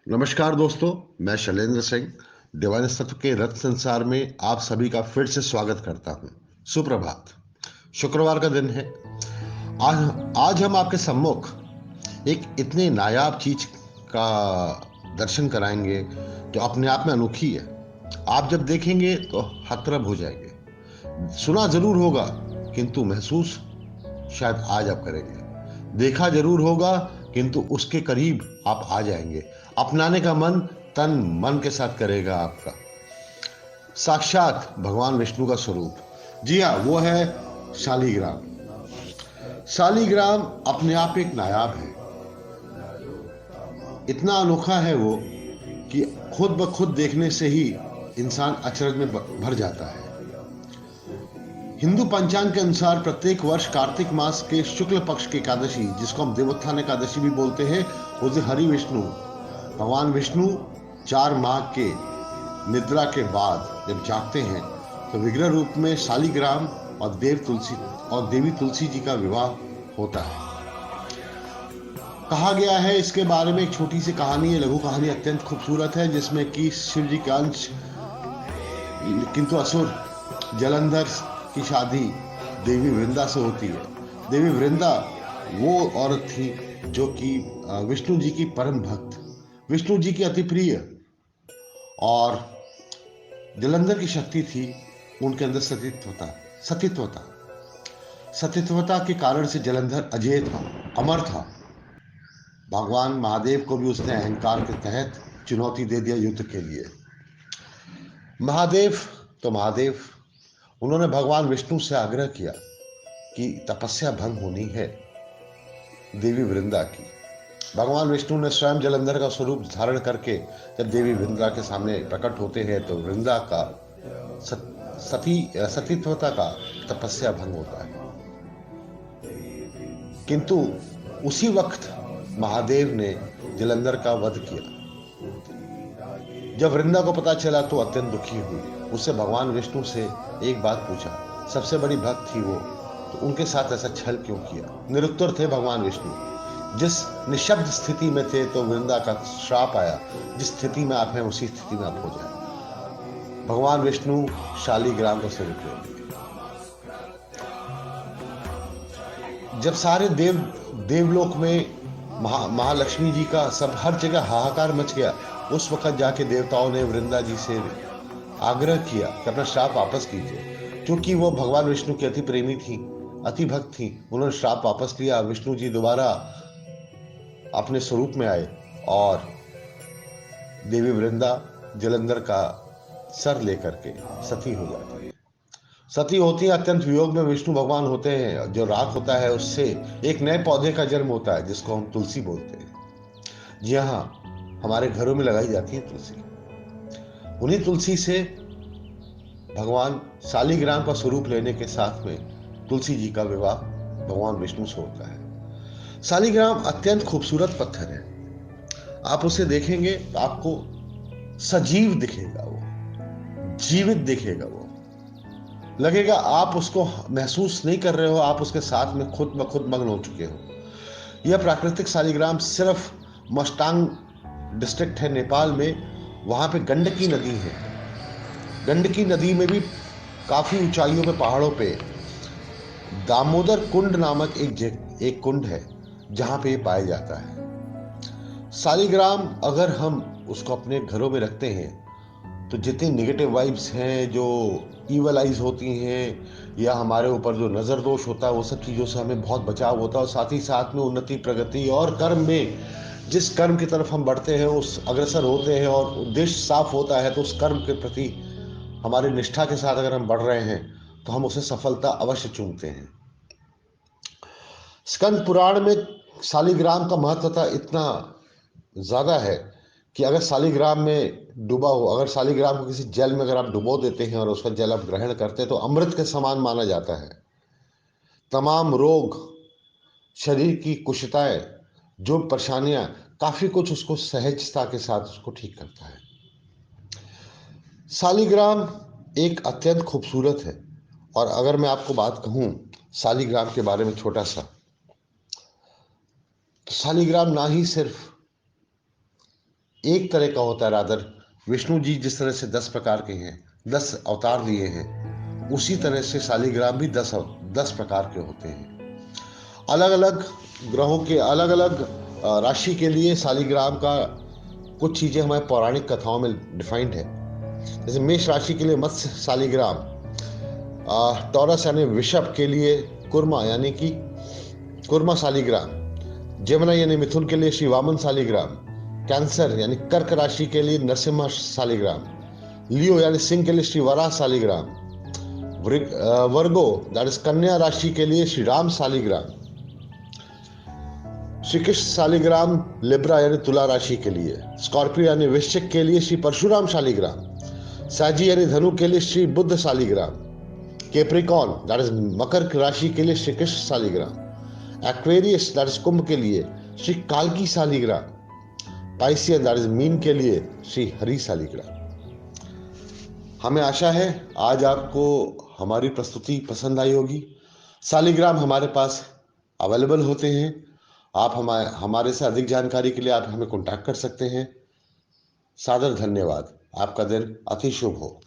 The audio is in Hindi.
नमस्कार दोस्तों, मैं शैलेंद्र सिंह डिवाइन तत्व के रत्न संसार में आप सभी का फिर से स्वागत करता हूं। सुप्रभात। शुक्रवार का दिन है। आज हम आपके सम्मुख एक इतने नायाब चीज का दर्शन कराएंगे जो अपने आप में अनोखी है। आप जब देखेंगे तो हतप्रभ हो जाएंगे। सुना जरूर होगा किंतु महसूस शायद आज आप करेंगे। देखा जरूर होगा किंतु उसके करीब आप आ जाएंगे। अपनाने का मन तन मन के साथ करेगा आपका। साक्षात भगवान विष्णु का स्वरूप। जी हाँ, वो है शालीग्राम। शालीग्राम अपने आप एक नायाब है। इतना अनोखा है वो कि खुद ब खुद देखने से ही इंसान अचरज में भर जाता है। हिंदू पंचांग के अनुसार प्रत्येक वर्ष कार्तिक मास के शुक्ल पक्ष की एकादशी, जिसको हम देवोत्थान एकादशी भी बोलते हैं, उस दिन हरि विष्णु भगवान विष्णु 4 माह के निद्रा के बाद जब जागते हैं तो विग्रह रूप में शालीग्राम और देवी तुलसी जी का विवाह होता है। कहा गया है इसके बारे में एक छोटी सी कहानी है, लघु कहानी अत्यंत खूबसूरत है, जिसमें कि शिव जी का अंश किंतु असुर जलंधर की शादी देवी वृंदा से होती है। देवी वृंदा वो औरत थी जो कि विष्णु जी की परम भक्त, विष्णु जी की अति प्रिय, और जलंधर की शक्ति थी उनके अंदर सतीत्वता के कारण से जलंधर अजेय था, अमर था। भगवान महादेव को भी उसने अहंकार के तहत चुनौती दे दिया युद्ध के लिए। महादेव उन्होंने भगवान विष्णु से आग्रह किया कि तपस्या भंग होनी है देवी वृंदा की। भगवान विष्णु ने स्वयं जलंधर का स्वरूप धारण करके जब देवी वृंदा के सामने प्रकट होते हैं तो वृंदा का सतीत्वता का तपस्या भंग होता है। किंतु उसी वक्त महादेव ने जलंधर का वध किया। जब वृंदा को पता चला तो अत्यंत दुखी हुई। उससे भगवान विष्णु से एक बात पूछा, सबसे बड़ी भक्त थी वो, तो उनके साथ ऐसा छल क्यों किया? निरुत्तर थे भगवान विष्णु। जिस निशब्द स्थिति में थे तो वृंदा का श्राप आया, जिस स्थिति में आप हैं उसी स्थिति में आप हो जाए। भगवान विष्णु शालीग्राम का स्वरूप ले। जब सारे देवलोक में महालक्ष्मी जी का सब हर जगह हाहाकार मच गया, उस वक्त जाके देवताओं ने वृंदा जी से आग्रह किया कि अपना श्राप वापस कीजिए। क्योंकि वो भगवान विष्णु की अति प्रेमी थी, अति भक्त थी, उन्होंने श्राप वापस लिया। विष्णु जी दोबारा अपने स्वरूप में आए और देवी वृंदा जलंधर का सर लेकर के सती हो जाती है। सती होती है, अत्यंत वियोग में विष्णु भगवान होते हैं। जो राख होता है उससे एक नए पौधे का जन्म होता है जिसको हम तुलसी बोलते हैं। जी हाँ, हमारे घरों में लगाई जाती है तुलसी। उन्हीं तुलसी से भगवान शालीग्राम का स्वरूप लेने के साथ में तुलसी जी का विवाह भगवान विष्णु से होता है। शालीग्राम अत्यंत खूबसूरत पत्थर है। आप उसे देखेंगे तो आपको सजीव दिखेगा, वो जीवित दिखेगा, वो लगेगा आप उसको महसूस नहीं कर रहे हो, आप उसके साथ में खुद ब खुद मग्न हो चुके हो। यह प्राकृतिक शालीग्राम सिर्फ मस्टांग डिस्ट्रिक्ट है नेपाल में, वहां पे गंडकी नदी है। गंडकी नदी में भी काफी ऊंचाइयों पे, पहाड़ों पे दामोदर कुंड नामक एक कुंड है जहां पे ये पाया जाता है। शालीग्राम अगर हम उसको अपने घरों में रखते हैं तो जितनी नेगेटिव वाइब्स हैं, जो ईवल आइज होती हैं, या हमारे ऊपर जो नज़र दोष होता है, वो सब चीज़ों से हमें बहुत बचाव होता है। और साथ ही साथ में उन्नति, प्रगति और कर्म में, जिस कर्म की तरफ हम बढ़ते हैं, उस अग्रसर होते हैं और उद्देश्य साफ होता है, तो उस कर्म के प्रति हमारी निष्ठा के साथ अगर हम बढ़ रहे हैं तो हम उसे सफलता अवश्य चूमते हैं। स्कंद पुराण में शालीग्राम का महत्वता इतना ज़्यादा है कि अगर शालीग्राम में डूबा हो, अगर शालीग्राम को किसी जल में अगर आप डुबो देते हैं और उसका जल आप ग्रहण करते हैं तो अमृत के समान माना जाता है। तमाम रोग, शरीर की कुशताएं, जो परेशानियां, काफी कुछ उसको सहजता के साथ उसको ठीक करता है। शालीग्राम एक अत्यंत खूबसूरत है। और अगर मैं आपको बात कहूं शालीग्राम के बारे में छोटा सा, तो शालीग्राम ना ही सिर्फ एक तरह का होता है, रादर विष्णु जी जिस तरह से 10 प्रकार के हैं, 10 अवतार लिए हैं, उसी तरह से शालिग्राम भी 10 प्रकार के होते हैं। अलग अलग ग्रहों के अलग अलग राशि के लिए शालिग्राम का कुछ चीजें हमारे पौराणिक कथाओं में डिफाइंड है। जैसे मेष राशि के लिए मत्स्य शालिग्राम, टॉरस यानी वृषभ के लिए कुर्मा यानी कि कुर्मा शालिग्राम, जेमिनी यानी मिथुन के लिए श्री वामन शालिग्राम, कैंसर यानी कर्क राशि के लिए नरसिम्हा शालिग्राम, लियो यानी सिंह के लिए श्री वराह शालिग्राम, वर्गो दैट इज कन्या राशि के लिए श्री राम शालिग्राम, श्री कृष्ण शालिग्राम लिब्रा यानी तुला राशि के लिए, स्कॉर्पियो यानी वृश्चिक के लिए श्री परशुराम शालिग्राम, साजी यानी धनु के लिए Shri Buddha Shaligram, Capricorn that is मकर राशि के लिए Shri Krishna Shaligram, Aquarius that is कुंभ के लिए श्री कालकी शालिग्राम, पाइसियन दैट इज मीन के लिए श्री हरि शालिग्राम। हमें आशा है आज आपको हमारी प्रस्तुति पसंद आई होगी। शालिग्राम हमारे पास अवेलेबल होते हैं। आप हमारे से अधिक जानकारी के लिए आप हमें कॉन्टैक्ट कर सकते हैं। सादर धन्यवाद। आपका दिन अति शुभ हो।